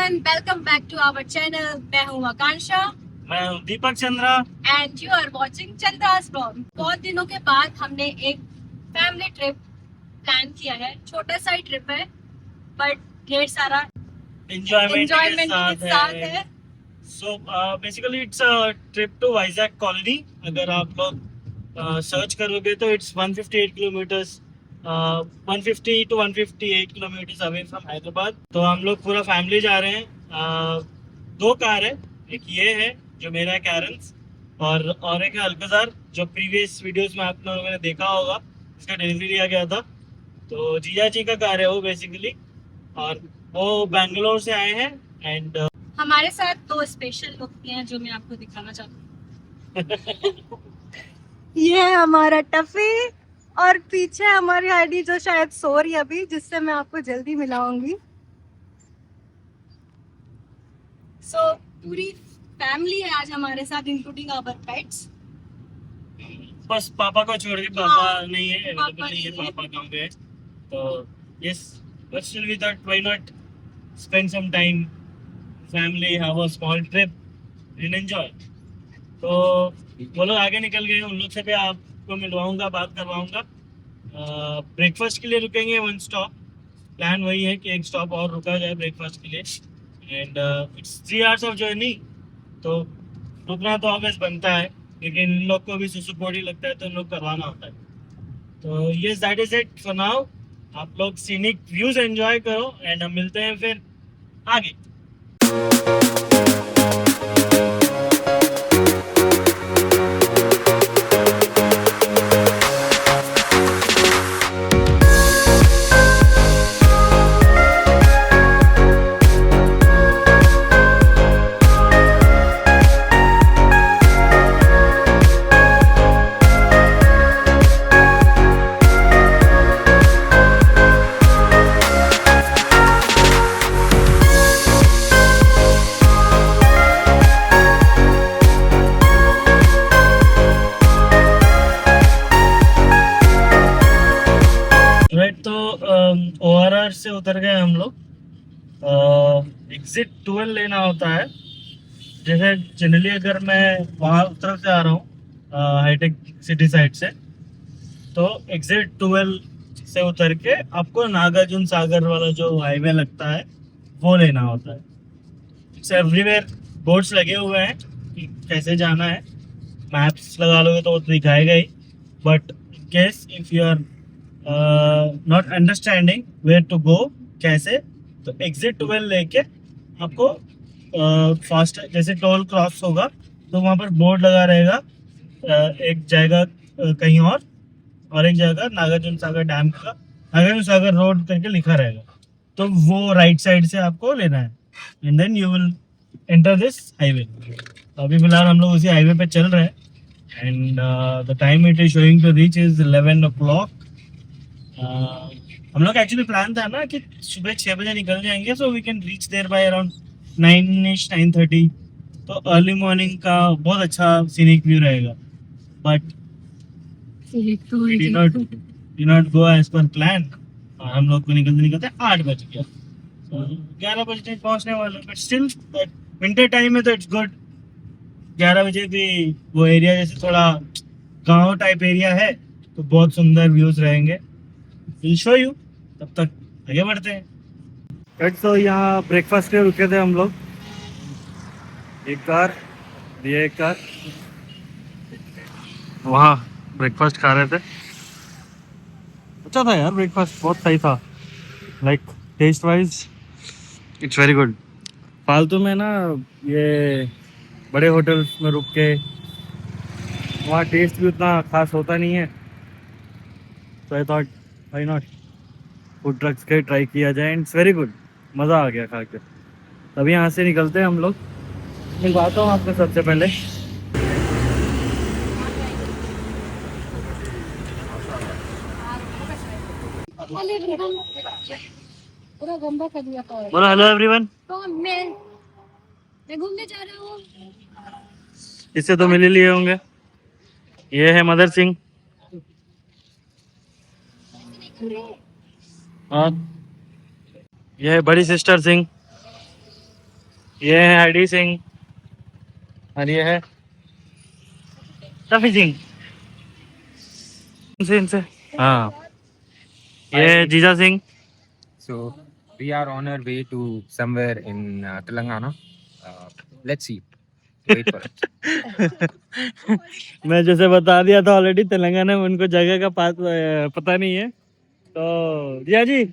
everyone, welcome back to our channel. मैं हूँ आकांक्षा मैं हूँ दीपक Chandra and you are watching Chandra's Vlog. बहुत दिनों के बाद हमने एक फैमिली ट्रिप प्लान किया है. छोटा सा ही ट्रिप है बट ढेर सारा एंजॉयमेंट के साथ है. So basically it's a trip to Vizag colony. अगर आप लोग सर्च करोगे तो it's 158 kilometres 150 to 158 kilometres away from Hyderabad. तो हम लोग पूरा फैमिली जा रहे हैं. दो कार है. एक ये है जो मेरा है कैरन्स, और एक है अल्कजार जो प्रीवियस वीडियोस में आप लोगों ने देखा होगा. इसका डिलीवरी लिया गया था. तो जीजा जी का कार है वो बेसिकली, और वो बैंगलोर से आए हैं. एंड हमारे साथ दो स्पेशल लोग भी हैं जो मैं आपको दिखाना चाहती हूँ. ये है हमारा टफी और पीछे हमारी आईडी जो शायद सो रही है अभी, जिससे मैं आपको जल्दी मिलाऊंगी. सो पूरी फैमिली है आज हमारे साथ, इंक्लूडिंग आवर पेट्स. बस पापा को छोड़ के, पापा नहीं है, पापा नहीं है, नहीं है. पापा काम पे है. तो yes, but still we thought why not spend some time family, have a small trip and enjoy. तो वो लोग आगे निकल गए. उन लोग से भी आपको मिलवाऊंगा, बात करवाऊंगा. ब्रेकफास्ट के लिए रुकेंगे वन स्टॉप. प्लान वही है कि एक स्टॉप और रुका जाए ब्रेकफास्ट के लिए. And it's 3 hours of journey. तो रुकना तो ऑब्वियस बनता है, लेकिन इन लोग को भी सुसुपोटी लगता है तो इन लोग करवाना होता है. तो yes, that is it for now. आप लोग सीनिक व्यूज एंजॉय करो एंड हम मिलते हैं फिर आगे. तो ORR से उतर गए हम लोग. एग्जिट 12 लेना होता है. जैसे जनरली अगर मैं वहाँ तरफ से आ रहा हूँ हाईटेक सिटी साइड से, तो एग्जिट 12 से उतर के आपको नागार्जुन सागर वाला जो हाईवे लगता है वो लेना होता है. इट्स एवरीवेयर बोर्ड्स लगे हुए हैं कि कैसे जाना है. मैप्स लगा लोगे तो वो तो दिखाएगा ही. But in case if you are not understanding where to go कैसे, तो एग्जिट 12 लेके आपको फास्ट जैसे टोल क्रॉस होगा तो वहाँ पर बोर्ड लगा रहेगा. एक जाएगा कहीं और एक जाएगा नागार्जुन सागर डैम का, नागार्जुन सागर रोड करके लिखा रहेगा. तो वो राइट साइड से आपको लेना है and then you will enter this highway. अभी फिलहाल हम लोग उसी हाईवे पे चल रहे हैं and the time it is showing to reach is 11 o'clock. हम लोग एक्चुअली प्लान था ना कि सुबह 6 बजे निकल जाएंगे, so we can reach there by around 9:30. तो अर्ली मॉर्निंग का बहुत अच्छा सीनिक व्यू रहेगा. But did not go as per plan. हम लोग को निकलते 8 बज गया. 11 बजे पहुंचने वाले. बट स्टिल विंटर टाइम में तो इट्स गुड. 11 बजे भी वो एरिया जैसे थोड़ा गांव टाइप एरिया है तो बहुत सुंदर व्यूज रहेंगे. Will show you. तब तक आगे बढ़ते हैं. तो यहाँ ब्रेकफास्ट के रुके थे हम लोग. एक कार, ये एक कार, वहाँ ब्रेकफास्ट खा रहे थे. अच्छा था यार, ब्रेकफास्ट बहुत सही था. Like taste wise it's very good. फालतू में ना ये बड़े होटल्स में रुक के वहाँ टेस्ट भी उतना खास होता नहीं है. तो I thought why not food trucks के ट्राई किया जाए. It's very good. मज़ा आ गया खा के. तभी यहाँ से निकलते हैं हम लोग. मिलवाता हूँ आपको सबसे पहले. पूरा गंदा कर दिया. बोलो हेलो एवरीवन. तो मैं घूमने जा रहा हूँ. इससे तो मिल ही लिए होंगे. ये है मदर सिंह और ये है बड़ी सिस्टर सिंह. ये है हरडी सिंह और ये है टफी सिंह। इनसे हाँ, ये है जीजा Singh. So we are on our way to somewhere in Telangana. Let's see. Wait for it. मैं जैसे बता दिया था ऑलरेडी, तेलंगाना में उनको जगह का पता नहीं है। तो Jiya ji,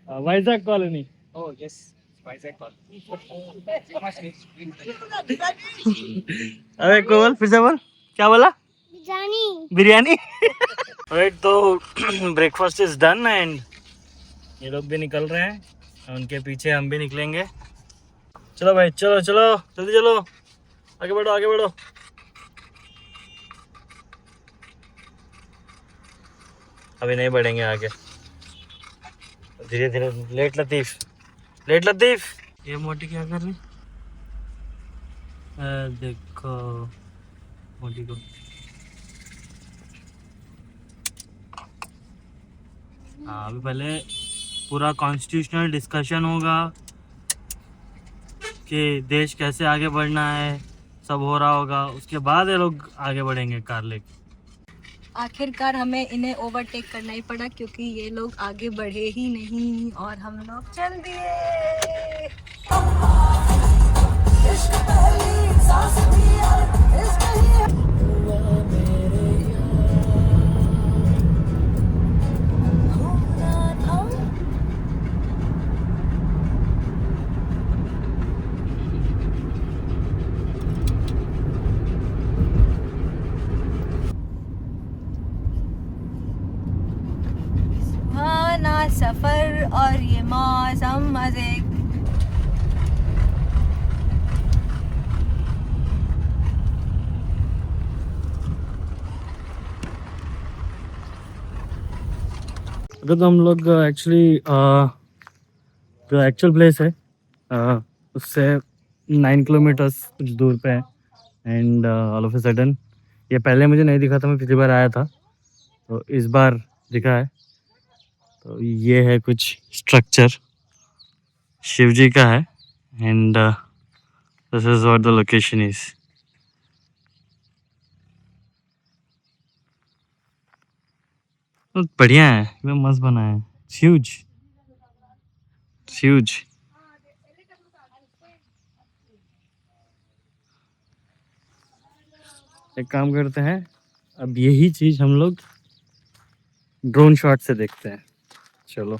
Vizag colony. Oh yes, Vizag call. अरे कोवल फिर से बोल, क्या बोला? बिरयानी। राइट, तो ब्रेकफास्ट इज डन एंड ये लोग भी निकल रहे हैं, उनके पीछे हम भी निकलेंगे। चलो भाई, चलो चलो जल्दी चलो, आगे बढ़ो आगे बढ़ो। अभी नहीं बढ़ेंगे आगे, धीरे धीरे। लेट लतीफ, लेट लतीफ। ये मोटी क्या कर रही? देखो मोटी को। हाँ, अभी पहले पूरा कॉन्स्टिट्यूशनल डिस्कशन होगा कि देश कैसे आगे बढ़ना है, सब हो रहा होगा, उसके बाद ये लोग आगे बढ़ेंगे कार लेके। आखिरकार हमें इन्हें ओवरटेक करना ही पड़ा क्योंकि ये लोग आगे बढ़े ही नहीं और हम लोग चल दिए। सुहाना सफर और ये मौसम मजे। तो हम लोग एक्चुअली जो एक्चुअल प्लेस है उससे 9 किलोमीटर्स कुछ दूर पे है। And all of a sudden, ये पहले मुझे नहीं दिखा था, मैं पिछली बार आया था, तो इस बार दिखा है। तो ये है कुछ स्ट्रक्चर, शिव जी का है। And this is what the location is. बढ़िया है, मैं मस्त बना है, ह्यूज ह्यूज। एक काम करते हैं, अब यही चीज हम लोग ड्रोन शॉट से देखते हैं। चलो।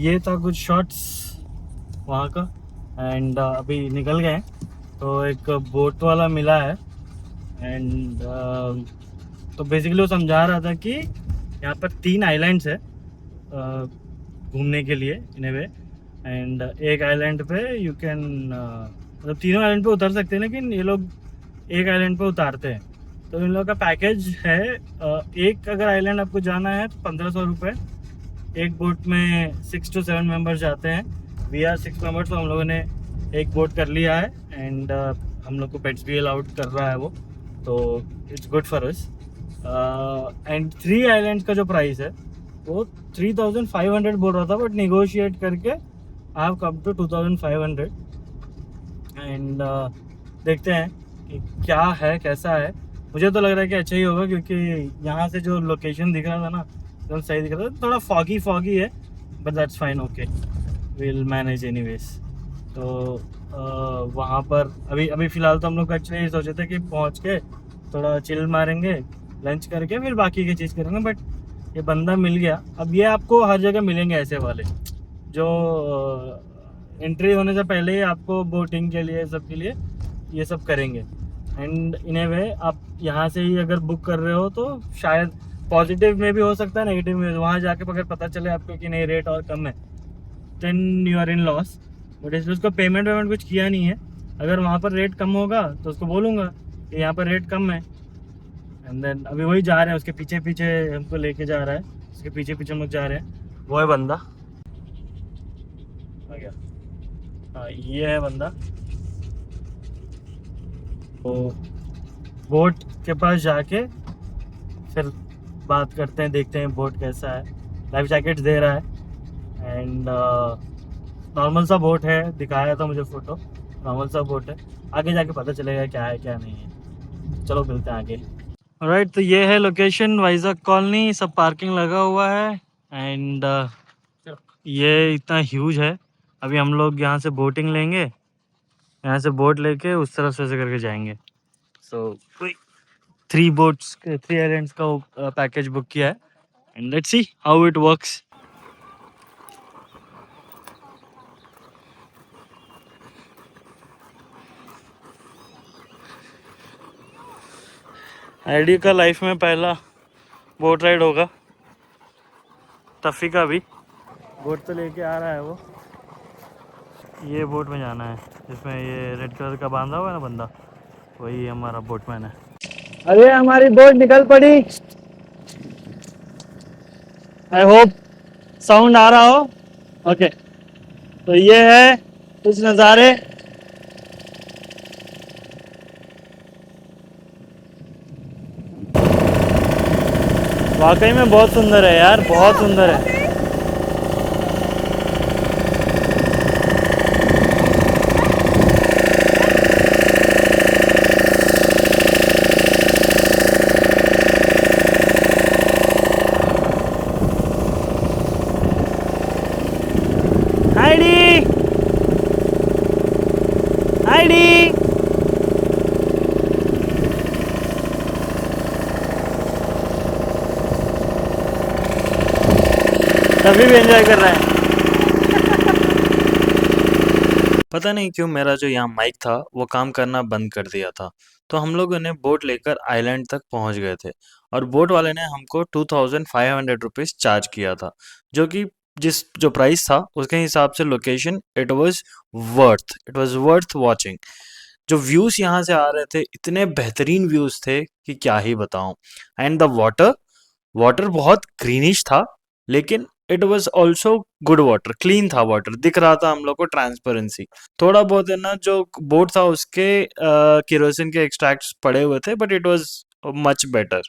ये था कुछ शॉट्स वहाँ का। एंड अभी निकल गए, तो एक बोट वाला मिला है। एंड तो बेसिकली वो समझा रहा था कि यहाँ पर 3 आइलैंड्स है घूमने के लिए इन ए वे। एंड एक आइलैंड पे यू कैन, मतलब तीनों आइलैंड पे उतर सकते हैं, लेकिन ये लोग एक आइलैंड पे उतारते हैं। तो इन लोगों का पैकेज है, एक अगर आइलैंड आपको जाना है तो 1500 रुपये। एक बोट में 6 to 7 मेंबर्स जाते हैं। वी आर 6 मेंबर्स, तो हम लोगों ने एक बोट कर लिया है। एंड हम लोग को पेट्स भी अलाउड कर रहा है वो, तो it's good for us. And 3 islands का जो प्राइस है वो 3500 बोल रहा था, बट निगोशिएट करके I have come to 2500। And देखते हैं कि क्या है कैसा है। मुझे तो लग रहा है कि अच्छा ही होगा, क्योंकि यहाँ से जो लोकेशन दिख रहा था ना, एकदम सही दिख रहा था। थोड़ा फॉगी है, but that's fine, okay, will manage anyways. तो वहाँ पर अभी फ़िलहाल तो हम लोग एक्चुअली सोचे थे कि पहुँच के थोड़ा चिल मारेंगे, लंच करके फिर बाकी की चीज़ करेंगे। बट ये बंदा मिल गया। अब ये आपको हर जगह मिलेंगे ऐसे वाले, जो एंट्री होने से पहले ही आपको बोटिंग के लिए, सब के लिए ये सब करेंगे। एंड इन ए वे आप यहाँ से ही अगर बुक कर रहे हो तो शायद पॉजिटिव में भी हो सकता है, नेगेटिव में। वहाँ जाके अगर पता चले आपको कि नहीं रेट और कम है, then you are in loss. But इसलिए उसको पेमेंट कुछ किया नहीं है। अगर वहाँ पर रेट कम होगा तो उसको बोलूँगा यहाँ पर रेट कम है। एंड देन अभी वही जा रहे हैं, उसके पीछे पीछे हमको लेके जा रहा है, उसके पीछे पीछे हम लोग जा रहे हैं। वो है बंदा आ गया। हाँ ये है बंदा। तो बोट के पास जाके फिर बात करते हैं, देखते हैं बोट कैसा है। लाइफ जैकेट दे रहा है एंड नॉर्मल सा बोट है, दिखाया था मुझे फोटो, नॉर्मल सा बोट है। आगे जाके पता चलेगा क्या है क्या नहीं है। चलो मिलते हैं आगे। ऑलराइट, तो ये है लोकेशन वाइजॉग कॉलोनी, सब पार्किंग लगा हुआ है एंड ये इतना ह्यूज है। अभी हम लोग यहाँ से बोटिंग लेंगे, यहाँ से बोट लेके उस तरफ से ऐसे करके जाएंगे। सो 3 आइलैंड्स का पैकेज बुक किया है and let's see how it works. ID का लाइफ में पहला बोट राइड होगा, टफी का भी। बोट तो लेके आ रहा है वो। ये बोट में जाना है जिसमें ये रेड कलर का बांधा हुआ है ना बंदा, वही हमारा बोटमैन है। अरे हमारी बोट निकल पड़ी। आई होप साउंड आ रहा हो। ओके, तो ये है कुछ नज़ारे। वाकई में बहुत सुंदर है यार, बहुत सुंदर है। आईडी आईडी तभी भी एंजॉय कर रहा है। पता नहीं क्यों मेरा जो यहाँ माइक था वो काम करना बंद कर दिया था, तो हम लोगों ने बोट लेकर आइलैंड तक पहुँच गए थे और बोट वाले ने हमको 2500 रुपीज़ चार्ज किया था, जो कि जो प्राइस था उसके हिसाब से location it was worth watching. जो व्यूज़ यहाँ से आ रहे थे इतने बेहतरीन व्यूज़ थे कि क्या ही बताऊँ। एंड द वाटर बहुत ग्रीनिश था, लेकिन it was also good water, clean था वाटर, दिख रहा था हम लोग को ट्रांसपेरेंसी। थोड़ा बहुत है ना जो बोट था उसके केरोसिन के एक्सट्रैक्ट्स पड़े हुए थे, but it was much better.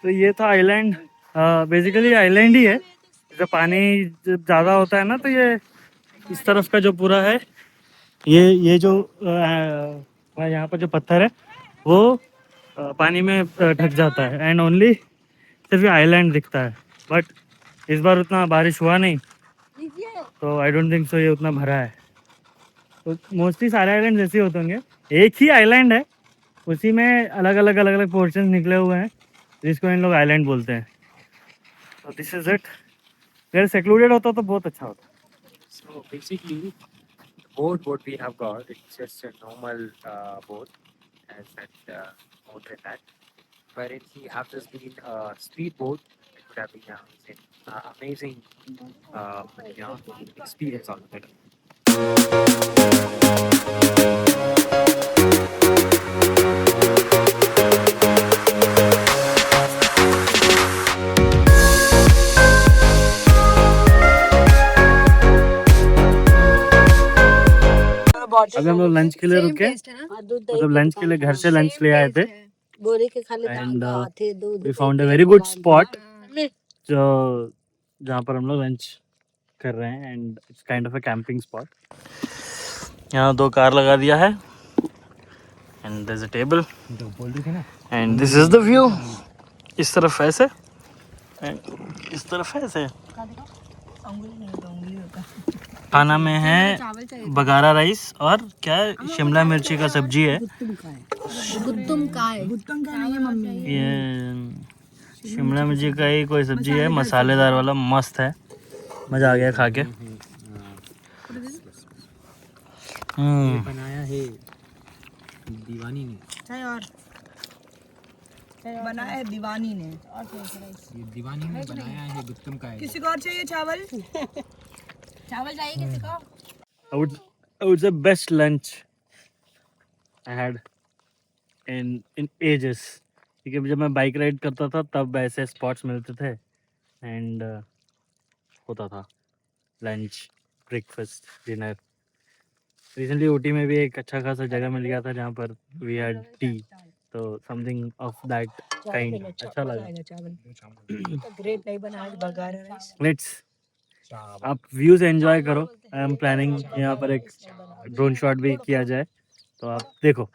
तो ये था आइलैंड, बेसिकली आइलैंड ही है। जब पानी ज़्यादा होता है ना तो ये इस तरफ का जो पूरा है, ये जो यहाँ पर जो पत्थर है वो पानी में ढक जाता है एंड ओनली सिर्फ आइलैंड दिखता है। बट इस बार उतना बारिश हुआ नहीं, तो आई डोंट थिंक सो ये उतना भरा है। तो मोस्टली सारे आइलैंड ऐसे होते होंगे। एक ही आइलैंड है, उसी में अलग अलग पोर्शन निकले हुए हैं जिसको इन लोग आइलैंड बोलते हैं। तो दिस इज इट। अगर सेक्लूडेड होता तो बहुत अच्छा होता। So basically, the boat what we have got, it's just a normal boat, as that boat in that. But if we have this been speed boat, it would have been amazing experience on it. अभी हम लोग lunch के लिए रुके, मतलब lunch के लिए घर से लंच ले आए थे and we found a very good spot जो जहाँ पर हम लोग लंच कर रहे हैं and it's kind of a camping spot. यहाँ 2 कार लगा दिया है and there is a table and this is the view. इस तरफ ऐसे एंड इस तरफ ऐसे। खाना में है बगारा राइस और क्या शिमला मिर्ची का सब्जी है। गुत्तुम का है मम्मी। ये शिमला मिर्ची का ही कोई सब्जी है, मसालेदार वाला, मस्त है, मजा आ गया खा के। बनाया है दीवानी ने, बनाया है दीवानी ने। ये दीवानी ने बनाया है, गुत्तम का है। किसी को और चाहिए चावल? चावल चाहिए किसी को? I would say best lunch I had in ages, क्योंकि जब मैं बाइक राइड करता था तब ऐसे स्पॉट्स मिलते थे एंड होता था lunch, breakfast, dinner. Recently Ooty में भी एक अच्छा खासा जगह मिल गया था जहाँ पर वी हैड टी, तो समथिंग ऑफ दैट काइंड अच्छा लगा। ग्रेट नहीं बना आज बगारा राइस। लेट्स आप व्यूज एंजॉय करो। आई एम प्लानिंग यहाँ पर एक ड्रोन शॉट भी किया जाए, तो आप देखो।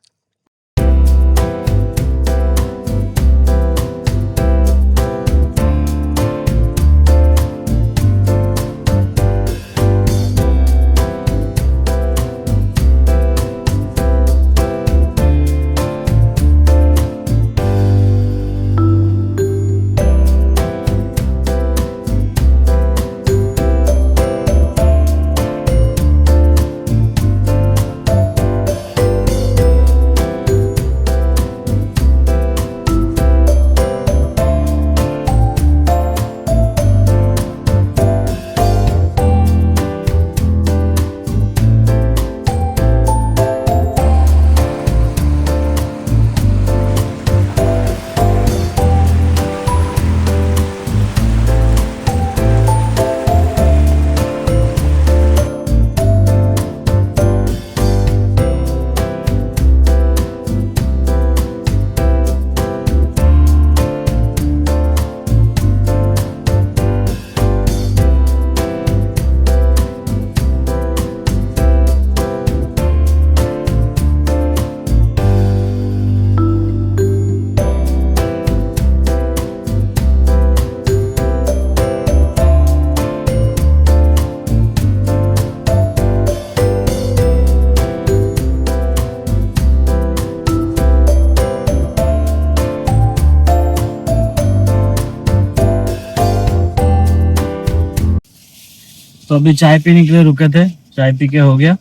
तो अभी चाय पीने के लिए रुके थे, चाय पी के हो गया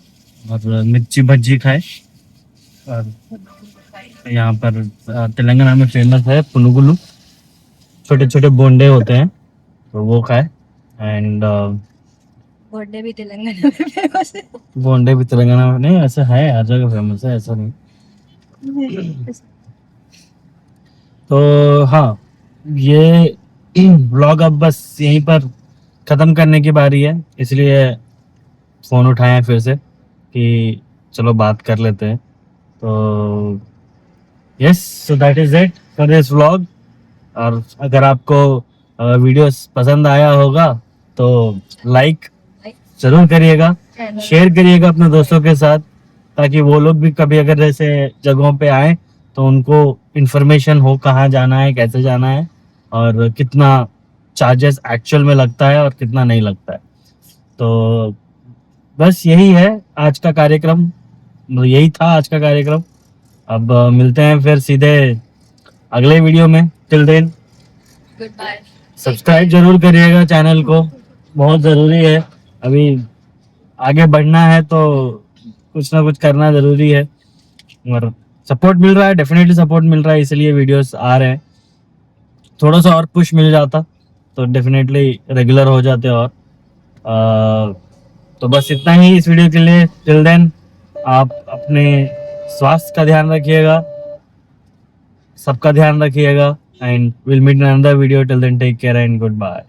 और मिर्ची भज्जी खाए। और यहाँ पर तेलंगाना में फेमस है पुनुगुलू, छोटे छोटे बोंडे होते हैं, तो वो खाए। एंड बोंडे भी तेलंगाना में फेमस है। बोंडे भी तेलंगाना में नहीं, ऐसा है हर जगह फेमस है, ऐसा नहीं। तो हाँ, ये व्लॉग अब बस यहीं पर ख़त्म करने की बारी है, इसलिए फ़ोन उठाए फिर से कि चलो बात कर लेते हैं। तो yes, so that is it for this vlog. और अगर आपको वीडियो पसंद आया होगा तो लाइक ज़रूर करिएगा, शेयर करिएगा अपने दोस्तों के साथ, ताकि वो लोग भी कभी अगर ऐसे जगहों पे आए तो उनको इन्फॉर्मेशन हो कहाँ जाना है, कैसे जाना है और कितना चार्जेस एक्चुअल में लगता है और कितना नहीं लगता है। तो बस यही है आज का कार्यक्रम, यही था आज का कार्यक्रम। अब मिलते हैं फिर सीधे अगले वीडियो में। Till then good bye. Subscribe जरूर करिएगा चैनल को, बहुत ज़रूरी है। अभी आगे बढ़ना है तो कुछ ना कुछ करना ज़रूरी है और सपोर्ट मिल रहा है, डेफिनेटली सपोर्ट मिल रहा है, इसलिए वीडियोस आ रहे हैं। थोड़ा सा और पुश मिल जाता तो डेफिनेटली रेगुलर हो जाते। और तो बस इतना ही इस वीडियो के लिए। टिल देन आप अपने स्वास्थ्य का ध्यान रखिएगा, सबका ध्यान रखिएगा and will meet in another video. Till then take care and good bye.